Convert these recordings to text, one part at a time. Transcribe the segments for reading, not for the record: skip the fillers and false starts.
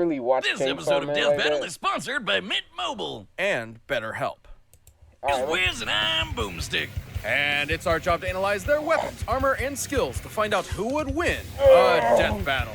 really watch This Chainsaw episode of Man Death like Battle that. is sponsored by Mint Mobile. And BetterHelp. It's Alright, Wiz and I'm Boomstick. And it's our job to analyze their weapons, armor, and skills to find out who would win a death battle.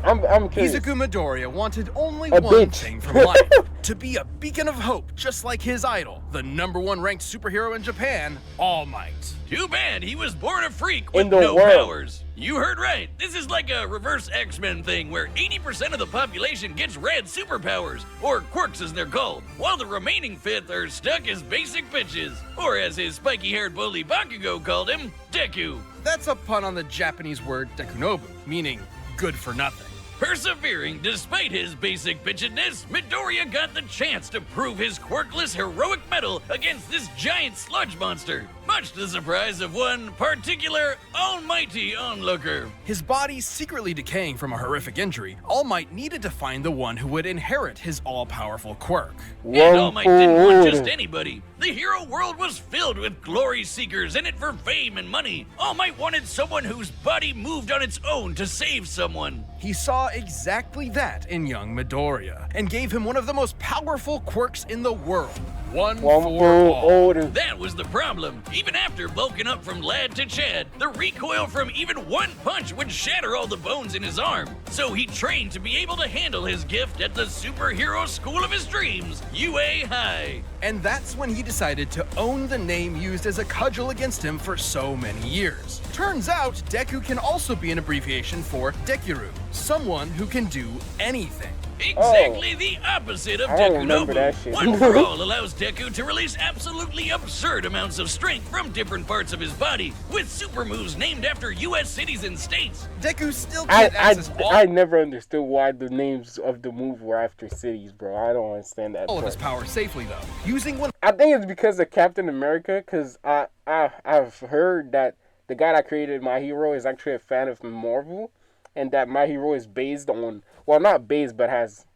I'm curious. Izuku Midoriya wanted only A one bitch. thing from life. To be a beacon of hope, just like his idol, the #1 ranked superhero in Japan, All Might. Too bad he was born a freak with In the no world. powers. You heard right. This is like a reverse X-Men thing where 80% of the population gets red superpowers, or quirks as they're called, while the remaining fifth are stuck as basic bitches, or as his spiky-haired bully Bakugo called him, Deku. That's a pun on the Japanese word dekunobu, meaning good for nothing. Persevering despite his basic bitchedness, Midoriya got the chance to prove his quirkless heroic mettle against this giant sludge monster, much to the surprise of one particular almighty onlooker. His body secretly decaying from a horrific injury, All Might needed to find the one who would inherit his all-powerful quirk. And All Might didn't want just One anybody. The hero world was filled with glory seekers in it for fame and money. All Might wanted someone whose body moved on its own to save someone. He saw exactly that in young Midoriya, and gave him one of the most powerful quirks in the world. One for all. older. That was the problem. Even after bulking up from lad to Chad, the recoil from even one punch would shatter all the bones in his arm. So he trained to be able to handle his gift at the superhero school of his dreams, UA High. And that's when he decided to own the name used as a cudgel against him for so many years. Turns out, Deku can also be an abbreviation for Dekiru, someone who can do anything. Exactly the opposite of I don't remember that Deku shit. One for All allows Deku to release absolutely absurd amounts of strength from different parts of his body, with super moves named after U.S. cities and states. Deku still can't access I never understood why the names of the move were after cities, bro. I don't understand that all of his part. power safely, though, using one. I think it's because of Captain America, because I've heard that the guy that created My Hero is actually a fan of Marvel, and that My Hero is based on, well, not based, but has,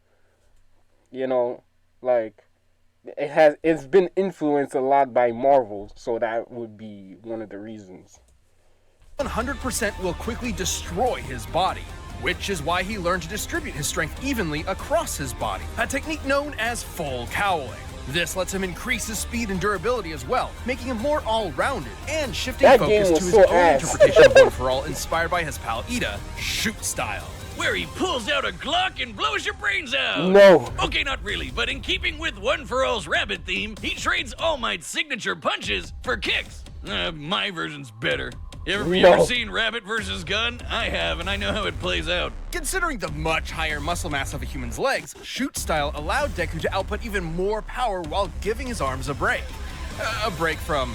you know, like, it's been influenced a lot by Marvel, so that would be one of the reasons. 100% will quickly destroy his body, which is why he learned to distribute his strength evenly across his body, a technique known as full cowling. This lets him increase his speed and durability as well, making him more all-rounded, and shifting That focus game to was his so own ass. interpretation of One for All, inspired by his pal Ida, shoot style. Where he pulls out a Glock and blows your brains out. No. Okay, not really, but in keeping with One for All's rabbit theme, he trades All Might's signature punches for kicks. My version's better. You ever seen Rabbit vs. Gun? I have, and I know how it plays out. Considering the much higher muscle mass of a human's legs, shoot style allowed Deku to output even more power while giving his arms a break. A break from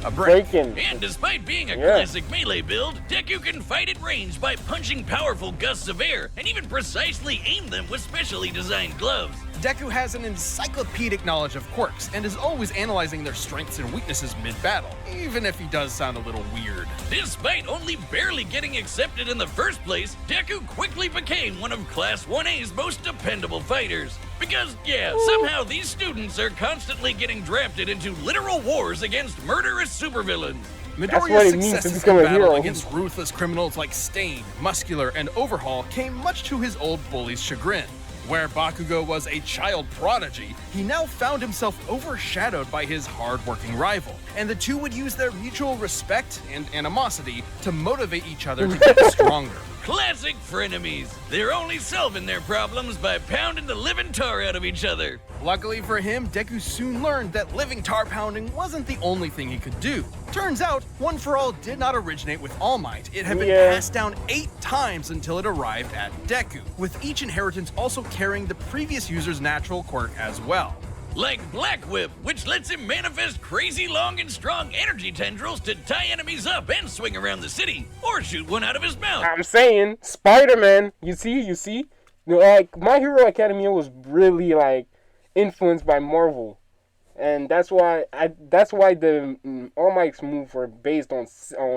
a break. Breaking. And despite being a classic melee build, Deku can fight at range by punching powerful gusts of air, and even precisely aim them with specially designed gloves. Deku has an encyclopedic knowledge of quirks and is always analyzing their strengths and weaknesses mid-battle, even if he does sound a little weird. Despite only barely getting accepted in the first place, Deku quickly became one of Class 1A's most dependable fighters. Because, somehow these students are constantly getting drafted into literal wars against murderous supervillains. what Midoriya's it means to successes become in a battle hero. against ruthless criminals like Stain, Muscular, and Overhaul came much to his old bully's chagrin. Where Bakugo was a child prodigy, he now found himself overshadowed by his hard-working rival, and the two would use their mutual respect and animosity to motivate each other to get stronger. Classic frenemies. They're only solving their problems by pounding the living tar out of each other. Luckily for him, Deku soon learned that living tar pounding wasn't the only thing he could do. Turns out, One for All did not originate with All Might. It had been passed down 8 times until it arrived at Deku, with each inheritance also carrying the previous user's natural quirk as well. Like Black Whip, which lets him manifest crazy long and strong energy tendrils to tie enemies up and swing around the city, or shoot one out of his mouth. I'm saying, Spider-Man, you see? Like, My Hero Academia was really, like, influenced by Marvel. And that's why the All Might's move were based on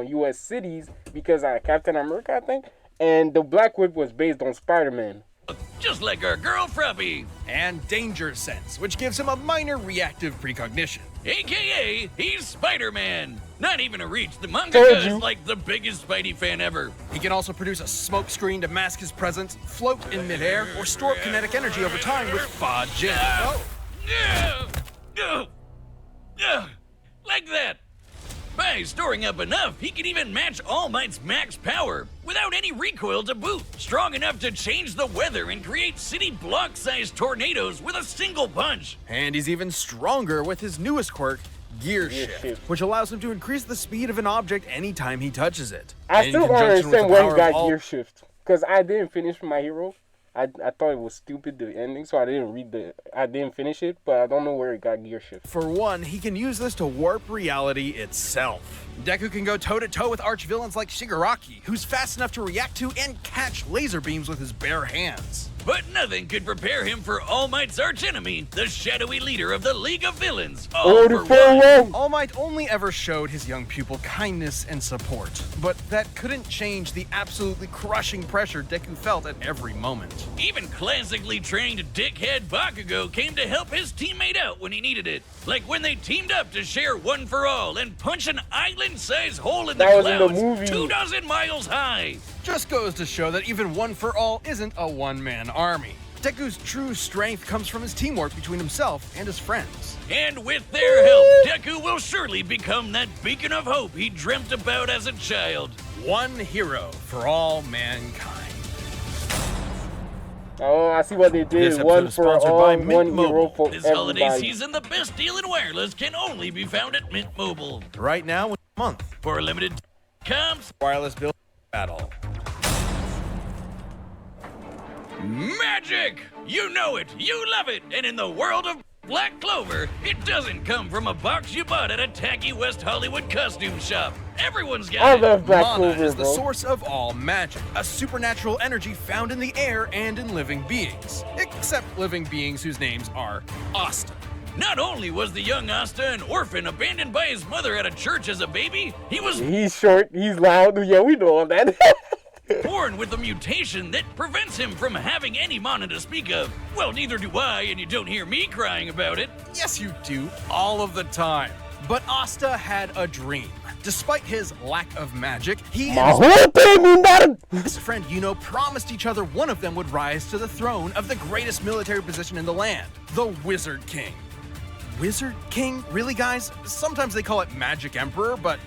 U.S. cities, because Captain America, I think, and the Black Whip was based on Spider-Man. Just like our girl Fruppy. And Danger Sense, which gives him a minor reactive precognition. AKA, he's Spider-Man. Not even a reach, the Told mangaka you. is like the biggest Spidey fan ever. He can also produce a smoke screen to mask his presence, float in midair, or store up kinetic energy over time with Fa Jin. Oh. Like that. By storing up enough, he can even match All Might's max power without any recoil to boot. Strong enough to change the weather and create city block-sized tornadoes with a single punch. And he's even stronger with his newest quirk, Gear Shift, which allows him to increase the speed of an object anytime he touches it. I In still don't conjunction with understand the where power he got of all- gear shift. Because I didn't finish My Hero. I thought it was stupid, the ending, so I didn't finish it, but I don't know where it got gear shift. For one, he can use this to warp reality itself. Deku can go toe-to-toe with arch-villains like Shigaraki, who's fast enough to react to and catch laser beams with his bare hands. But nothing could prepare him for All Might's archenemy, the shadowy leader of the League of Villains. All for one. All Might only ever showed his young pupil kindness and support, but that couldn't change the absolutely crushing pressure Deku felt at every moment. Even classically trained dickhead Bakugo came to help his teammate out when he needed it. Like when they teamed up to share One for All and punch an island-sized hole in the That was in the clouds movie. 2,000 miles high. Just goes to show that even One for All isn't a one-man army. Deku's true strength comes from his teamwork between himself and his friends. And with their help, Deku will surely become that beacon of hope he dreamt about as a child. One hero for all mankind. Oh, I see what they This did. episode One is for sponsored all, by one Mint hero Mobile. for This holiday everybody. season, the best deal in wireless can only be found at Mint Mobile. Right now, month. For a limited comes Wireless bill battle. magic! You know it, you love it, and in the world of Black Clover, it doesn't come from a box you bought at a tacky West Hollywood costume shop. Everyone's I got it. love Black Mana Clover, is the bro. source of all magic, a supernatural energy found in the air and in living beings. Except living beings whose names are Asta. Not only was the young Asta an orphan abandoned by his mother at a church as a baby, he was He's short, he's loud. Yeah, we know all that. born with a mutation that prevents him from having any mana to speak of. Well, neither do I, and you don't hear me crying about it. Yes, you do, all of the time. But Asta had a dream. Despite his lack of magic, he My and whole thing is that. his friend Yuno promised each other one of them would rise to the throne of the greatest military position in the land, the Wizard King. Wizard King? Really, guys? Sometimes they call it Magic Emperor, but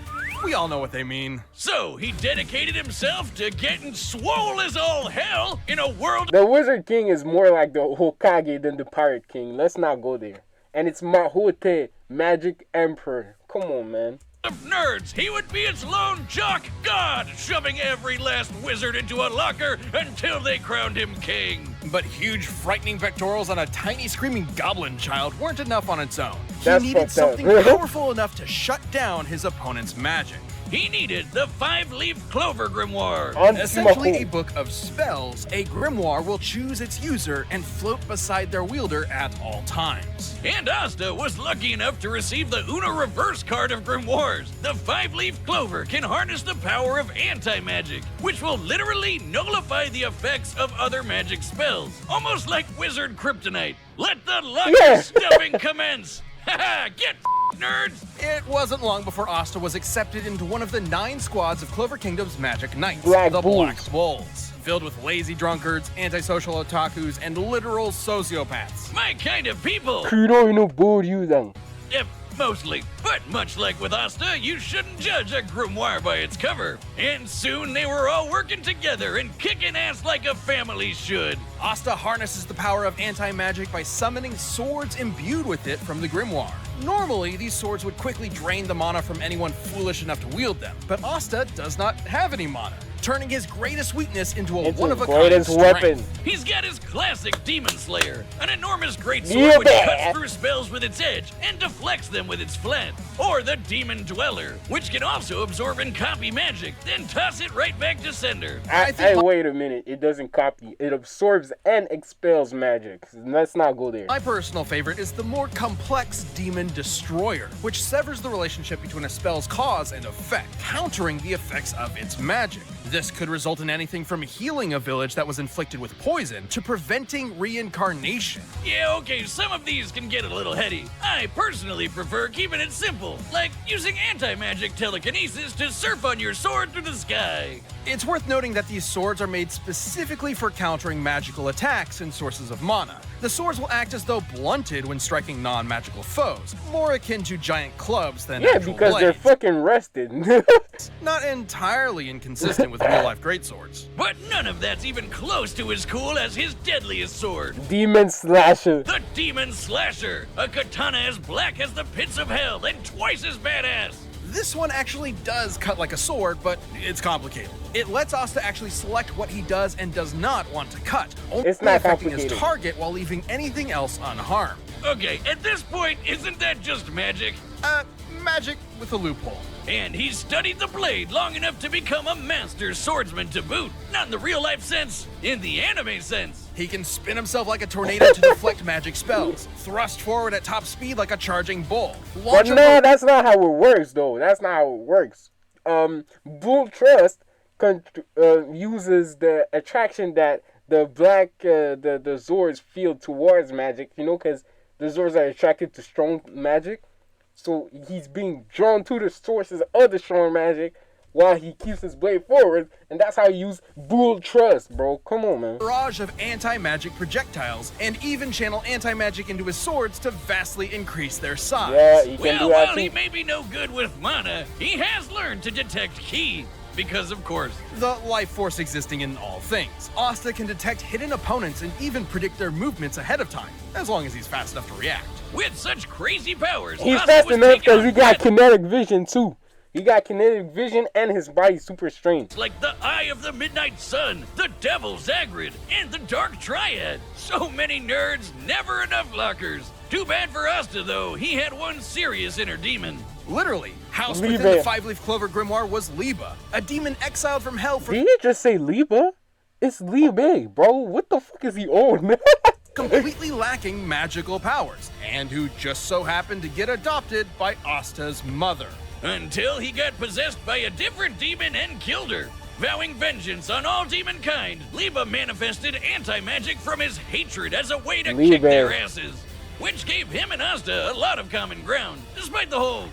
we all know what they mean. So he dedicated himself to getting swole as all hell in a world The Wizard King is more like the Hokage than the Pirate King. Let's not go there. And it's Mahote, Magic Emperor. Come on, man. of nerds. He would be its lone jock god, shoving every last wizard into a locker until they crowned him king. But huge, frightening pectorals on a tiny, screaming goblin child weren't enough on its own. He That's needed fucked up. something powerful enough to shut down his opponent's magic. He needed the 5-leaf Clover Grimoire. Essentially a book of spells, a grimoire will choose its user and float beside their wielder at all times. And Asta was lucky enough to receive the Uno Reverse card of Grimoires. The 5-leaf Clover can harness the power of anti-magic, which will literally nullify the effects of other magic spells. Almost like Wizard Kryptonite. Let the lucky stuffing commence! Haha, get nerds! It wasn't long before Asta was accepted into one of the 9 squads of Clover Kingdom's Magic Knights, Black the Bulls. Black Bulls, filled with lazy drunkards, antisocial otakus, and literal sociopaths. My kind of people! Kuro no Boryudan. Yep, mostly. But much like with Asta, you shouldn't judge a grimoire by its cover. And soon they were all working together and kicking ass like a family should. Asta harnesses the power of anti-magic by summoning swords imbued with it from the grimoire. Normally, these swords would quickly drain the mana from anyone foolish enough to wield them, but Asta does not have any mana, turning his greatest weakness into a It's his one-of-a-kind greatest strength. weapon. He's got his classic Demon Slayer, an enormous greatsword Yeah, which man. cuts through spells with its edge and deflects them with its flat. Or the Demon Dweller, which can also absorb and copy magic, then toss it right back to sender. I think Hey, wait a minute. It doesn't copy. It absorbs and expels magic. Let's not go there. My personal favorite is the more complex Demon Destroyer, which severs the relationship between a spell's cause and effect, countering the effects of its magic. This could result in anything from healing a village that was inflicted with poison to preventing reincarnation. Yeah, okay, some of these can get a little heady. I personally prefer keeping it simple, like using anti-magic telekinesis to surf on your sword through the sky. It's worth noting that these swords are made specifically for countering magical attacks and sources of mana. The swords will act as though blunted when striking non-magical foes, more akin to giant clubs than actual because blades. they're fucking rusted. Not entirely inconsistent with real-life greatswords. But none of that's even close to as cool as his deadliest sword. Demon Slasher. The Demon Slasher, a katana as black as the pits of hell and twice as badass. This one actually does cut like a sword, but it's complicated. It lets Asta actually select what he does and does not want to cut, only It's not affecting his complicated. target while leaving anything else unharmed. Okay, at this point, isn't that just magic? Magic with a loophole. And he's studied the blade long enough to become a master swordsman to boot. Not in the real life sense, in the anime sense. He can spin himself like a tornado to deflect magic spells, thrust forward at top speed like a charging bull, But launch a no, that's not how it works, though. That's not how it works. Bull Trust uses the attraction that the the Zords feel towards magic, you know, because the Zords are attracted to strong magic. So he's being drawn to the sources of the strong magic while he keeps his blade forward, and that's how you use Bull Trust, bro. Come on, man. barrage of anti-magic projectiles, and even channel anti-magic into his swords to vastly increase their size. Yeah, he can Well, do that while he too. may be no good with mana, he has learned to detect ki. Because, of course, The life force existing in all things. Asta can detect hidden opponents and even predict their movements ahead of time, as long as he's fast enough to react. with such crazy powers, He's Asta fast was enough taken because on he got red kinetic vision too. He got kinetic vision and his body's super strength. like the Eye of the Midnight Sun, the Devil Zagrid, and the Dark Triad. So many nerds, never enough lockers. Too bad for Asta, though. He had one serious inner demon. Literally, housed Liebe. within the five-leaf clover grimoire was Liba, a demon exiled from hell for Did he just say Liba? It's Liebe, bro. What the fuck is he on? completely lacking magical powers, and who just so happened to get adopted by Asta's mother. Until he got possessed by a different demon and killed her. Vowing vengeance on all demon kind, Liba manifested anti-magic from his hatred as a way to kick Liebe. their asses. Which gave him and Asta a lot of common ground, despite the whole,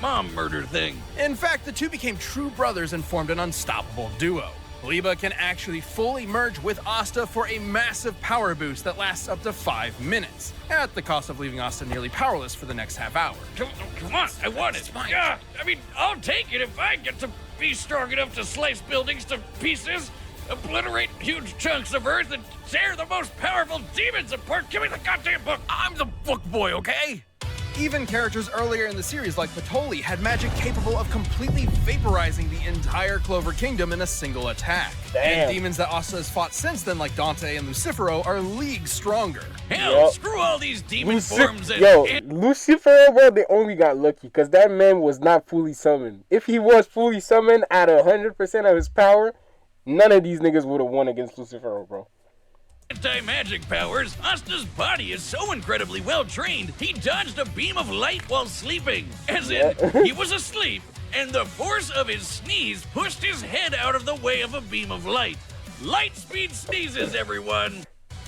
mom murder thing. In fact, the two became true brothers and formed an unstoppable duo. Liba can actually fully merge with Asta for a massive power boost that lasts up to 5 minutes, at the cost of leaving Asta nearly powerless for the next half hour. Come on, I want it. Yeah, I'll take it if I get to be strong enough to slice buildings to pieces, obliterate huge chunks of earth, and tear the most powerful demons apart. Give me the goddamn book. I'm the book boy, okay? Even characters earlier in the series like Patoli had magic capable of completely vaporizing the entire Clover Kingdom in a single attack. Damn. And demons that Asta has fought since then like Dante and Lucifero are leagues stronger. Hell, Yup. screw all these demon forms and... Yo, and- Lucifer, bro, they only got lucky because that man was not fully summoned. If he was fully summoned at 100% of his power, none of these niggas would have won against Lucifer, bro. anti-magic powers, Asta's body is so incredibly well trained, he dodged a beam of light while sleeping. As in, Yeah. he was asleep, and the force of his sneeze pushed his head out of the way of a beam of light. Light speed sneezes, everyone!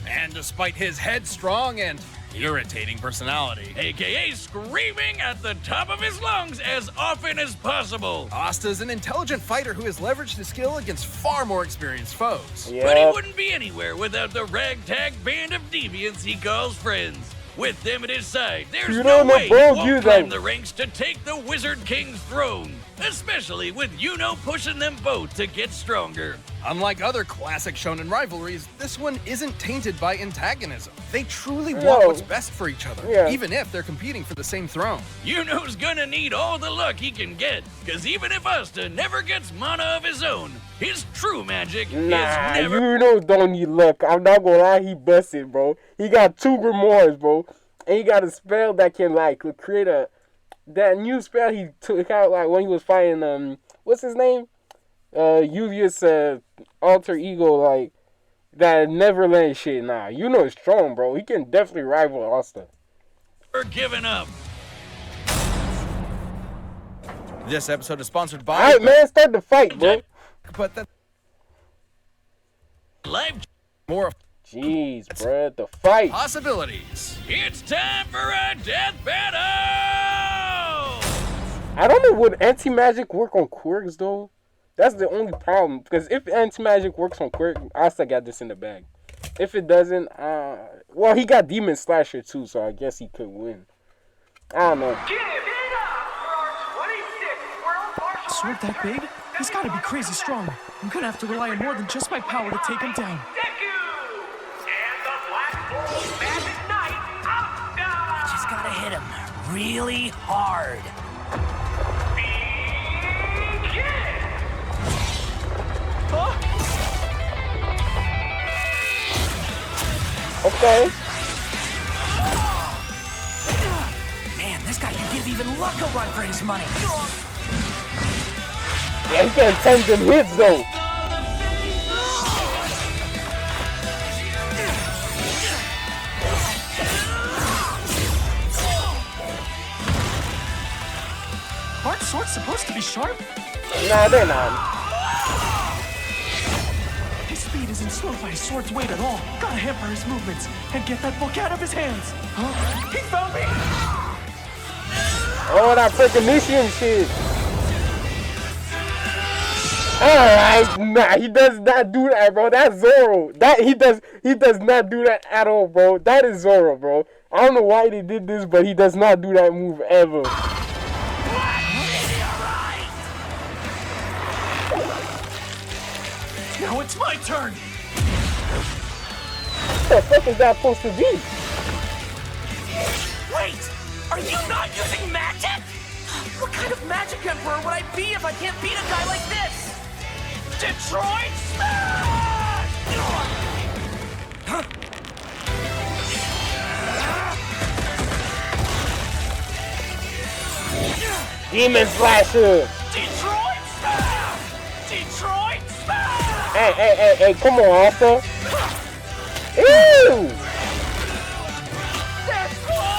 And despite his headstrong and irritating personality, AKA screaming at the top of his lungs as often as possible. Asta's an intelligent fighter who has leveraged his skill against far more experienced foes. But he Yeah. wouldn't be anywhere without the ragtag band of deviants he calls friends. With them at his side, there's You no don't know, way he bro, you won't climb don't. the ranks to take the Wizard King's throne. Especially with Yuno pushing them both to get stronger. Unlike other classic shonen rivalries, this one isn't tainted by antagonism. They truly No. want what's best for each other, Yeah. even if they're competing for the same throne. Yuno's gonna need all the luck he can get, cause even if Asta never gets mana of his own, his true magic Nah, is never... you know don't need luck. I'm not gonna lie, he busted, bro. He got 2 grimoires, bro. And he got a spell that can, like, create that new spell he took out, like, when he was fighting, what's his name? Julius, alter ego, like, that Neverland shit. Nah, you know it's strong, bro. He can definitely rival Asta. Giving up. This episode is sponsored by Alright, man, start the fight, bro. but that's Life more of Jeez, bruh, the fight. possibilities. It's time for a death battle! I don't know, would anti-magic work on quirks though? That's the only problem. Because if anti-magic works on quirk, Asta got this in the bag. If it doesn't, well, he got Demon Slasher too, so I guess he could win. I don't know. Give it up for our 26th World Martial A sword that big? He's gotta be crazy strong. I'm gonna have to rely on more than just my power to take him down. Deku! And the Black Bull Magic Knight, Asta! Just gotta hit him really hard. Begin! Okay. Man, this guy can give even Luck a run for his money. Yeah, he can tank them hits though. Aren't swords supposed to be sharp? Nah, they're not. His speed isn't slowed by his sword's weight at all. Gotta hamper his movements and get that book out of his hands. Huh? He found me! Oh, that precognition shit. Alright, nah, he does not do that, bro. That's Zoro. He does not do that at all, bro. That is Zoro, bro. I don't know why they did this, but he does not do that move ever. Now it's my turn! What the fuck is that supposed to be? Wait! Are you not using magic? What kind of magic emperor would I be if I can't beat a guy like this? Detroit Smash! Huh? Demon Slasher! Detroit Smash! Detroit Smash! Hey, come on, Asta. Ew! Detroit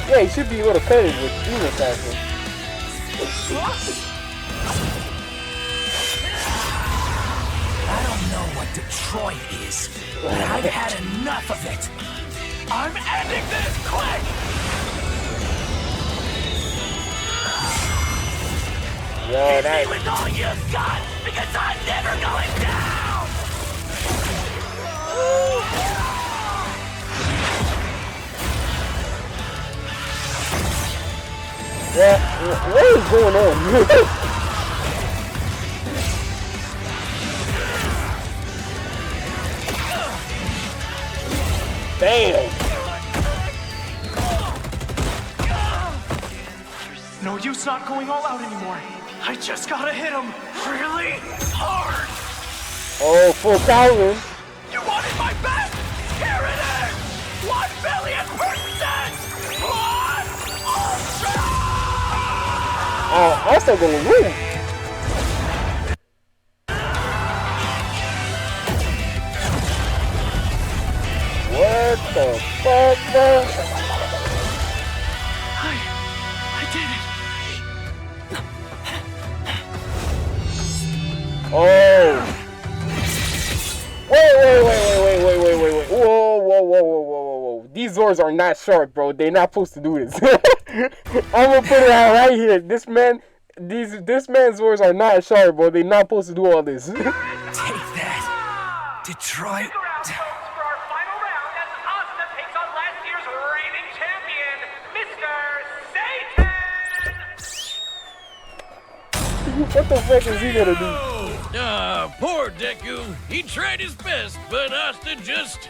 Yeah, he should be able to cut it with Demon Slasher. I don't know what Detroit is, but I've had enough of it. I'm ending this quick! Yo, Hit me that. with all you've got, because I'm never going down! Yeah, what is going on? Damn. No use not going all out anymore. I just gotta hit him really hard. Oh, full Calvin. You wanted my best? Here it is! 1,000,000,000%! Blood Ultra! I'm still gonna win. What the fuck, bro? I did it. Oh. Wait. Whoa. These Zords are not sharp, bro. They're not supposed to do this. I'm gonna put it out right here. This man's Zords are not sharp, bro. They're not supposed to do all this. Take that, Detroit. Stick around, folks, for our final round as Asta takes on last year's reigning champion, Mr. Satan! What the fuck is he gonna do? Poor Deku. He tried his best, but Asta just,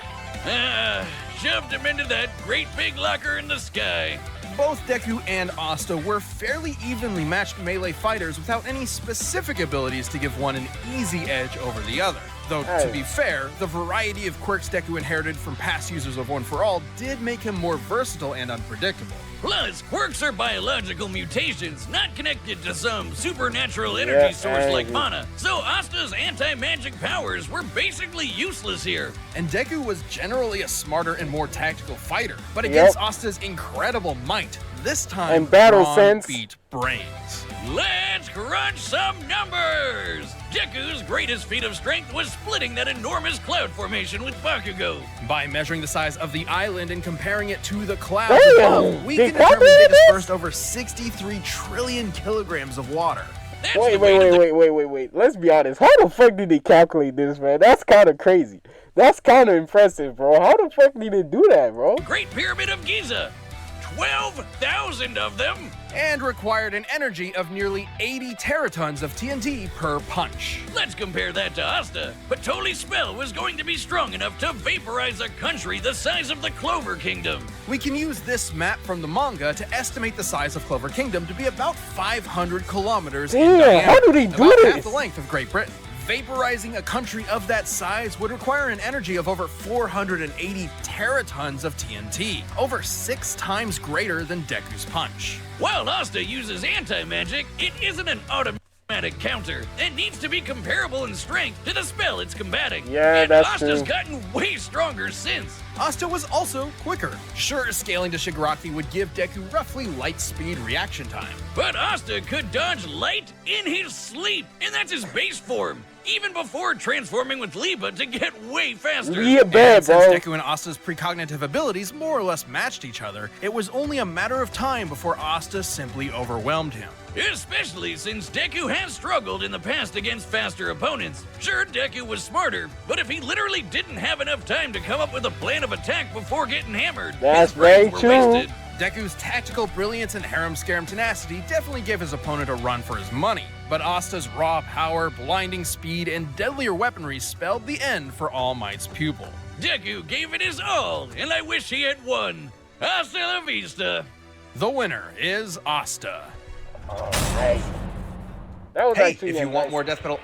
shoved him into that great big locker in the sky. Both Deku and Asta were fairly evenly matched melee fighters without any specific abilities to give one an easy edge over the other. Though, to be fair, the variety of quirks Deku inherited from past users of One for All did make him more versatile and unpredictable. Plus, quirks are biological mutations, not connected to some supernatural energy source like mana. So Asta's anti-magic powers were basically useless here. And Deku was generally a smarter and more tactical fighter, but against Asta's incredible might, this time, And battle brawn sense. beat brains. Let's crunch some numbers! Deku's greatest feat of strength was splitting that enormous cloud formation with Bakugo. By measuring the size of the island and comparing it to the clouds Damn, above, we they can determine they calculated this? dispersed over 63 trillion kilograms of water. That's the weight of the- Wait. Let's be honest. How the fuck did they calculate this, man? That's kind of crazy. That's kind of impressive, bro. How the fuck did they do that, bro? Great Pyramid of Giza. 12,000 of them. And required an energy of nearly 80 teratons of TNT per punch. Let's compare that to Asta. But Toli's spell was going to be strong enough to vaporize a country the size of the Clover Kingdom. We can use this map from the manga to estimate the size of Clover Kingdom to be about 500 kilometers in Damn, diameter, how do they do about half this? the length of Great Britain. Vaporizing a country of that size would require an energy of over 480 teratons of TNT, over 6 times greater than Deku's punch. While Asta uses anti-magic, it isn't an automatic counter. It needs to be comparable in strength to the spell it's combating. Yeah, and that's Asta's true. gotten way stronger since. Asta was also quicker. Sure, scaling to Shigaraki would give Deku roughly light speed reaction time. But Asta could dodge light in his sleep, and that's his base form, even before transforming with Liba to get way faster. Yeah, bad, And since bro. Deku and Asta's precognitive abilities more or less matched each other, it was only a matter of time before Asta simply overwhelmed him. Especially since Deku has struggled in the past against faster opponents. Sure, Deku was smarter, but if he literally didn't have enough time to come up with a plan of attack before getting hammered, That's his brains were very true. wasted. Deku's tactical brilliance and harem-scarum tenacity definitely gave his opponent a run for his money, but Asta's raw power, blinding speed, and deadlier weaponry spelled the end for All Might's pupil. Deku gave it his all, and I wish he had won. Hasta la vista. The winner is Asta. Alright. That was Hey, actually if a you want nice- more Death Metal